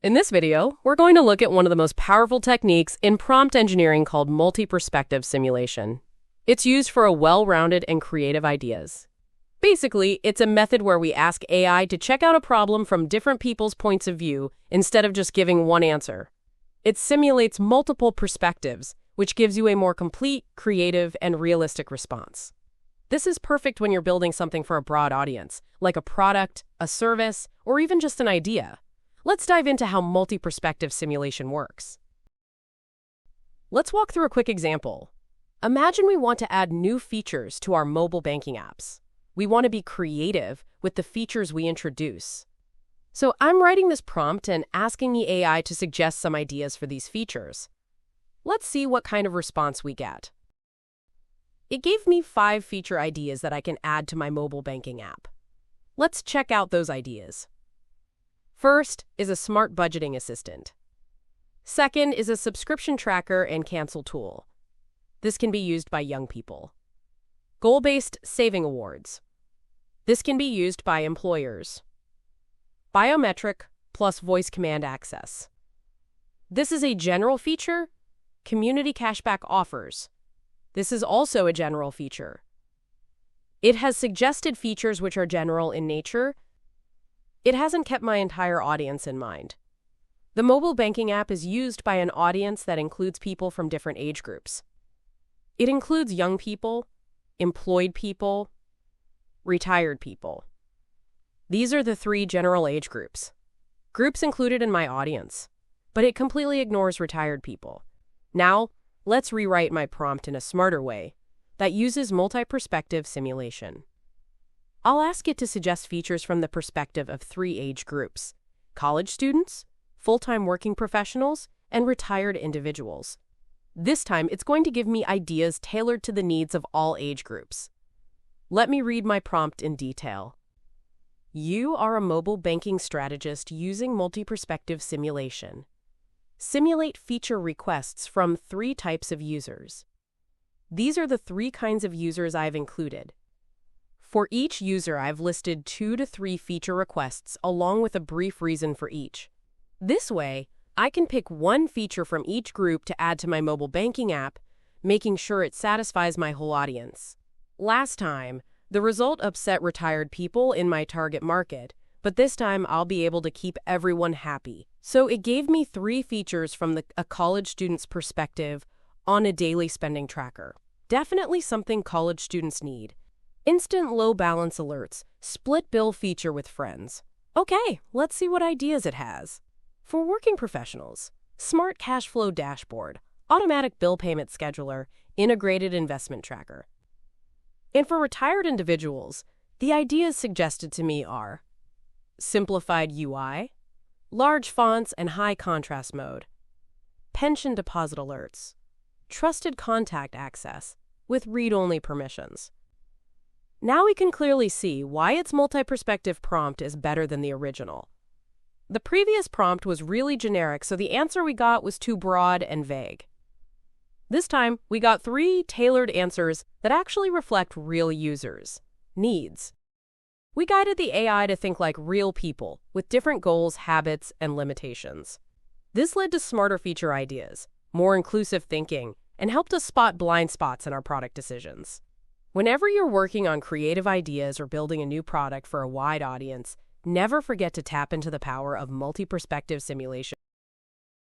In this video, we're going to look at one of the most powerful techniques in prompt engineering called multi-perspective simulation. It's used for well-rounded and creative ideas. Basically, it's a method where we ask AI to check out a problem from different people's points of view instead of just giving one answer. It simulates multiple perspectives, which gives you a more complete, creative, and realistic response. This is perfect when you're building something for a broad audience, like a product, a service, or even just an idea. Let's dive into how multi-perspective simulation works. Let's walk through a quick example. Imagine we want to add new features to our mobile banking apps. We want to be creative with the features we introduce. So I'm writing this prompt and asking the AI to suggest some ideas for these features. Let's see what kind of response we get. It gave me 5 feature ideas that I can add to my mobile banking app. Let's check out those ideas. First is a smart budgeting assistant. Second is a subscription tracker and cancel tool. This can be used by young people. Goal-based saving awards. This can be used by employers. Biometric plus voice command access. This is a general feature. Community cashback offers. This is also a general feature. It has suggested features which are general in nature. It hasn't kept my entire audience in mind. The mobile banking app is used by an audience that includes people from different age groups. It includes young people, employed people, retired people. These are the 3 general age groups. Groups included in my audience, but it completely ignores retired people. Now, let's rewrite my prompt in a smarter way that uses multi-perspective simulation. I'll ask it to suggest features from the perspective of 3 age groups: college students, full-time working professionals, and retired individuals. This time, it's going to give me ideas tailored to the needs of all age groups. Let me read my prompt in detail. You are a mobile banking strategist using multi-perspective simulation. Simulate feature requests from 3 types of users. These are the 3 kinds of users I've included. For each user, I've listed 2 to 3 feature requests along with a brief reason for each. This way, I can pick one feature from each group to add to my mobile banking app, making sure it satisfies my whole audience. Last time, the result upset retired people in my target market, but this time I'll be able to keep everyone happy. So it gave me 3 features from a college student's perspective on a daily spending tracker. Definitely something college students need. Instant low balance alerts, split bill feature with friends. Okay, let's see what ideas it has. For working professionals, smart cash flow dashboard, automatic bill payment scheduler, integrated investment tracker. And for retired individuals, the ideas suggested to me are simplified UI, large fonts and high contrast mode, pension deposit alerts, trusted contact access with read-only permissions. Now we can clearly see why its multi-perspective prompt is better than the original. The previous prompt was really generic, so the answer we got was too broad and vague. This time, we got 3 tailored answers that actually reflect real users' needs. We guided the AI to think like real people with different goals, habits, and limitations. This led to smarter feature ideas, more inclusive thinking, and helped us spot blind spots in our product decisions. Whenever you're working on creative ideas or building a new product for a wide audience, never forget to tap into the power of multi-perspective simulation.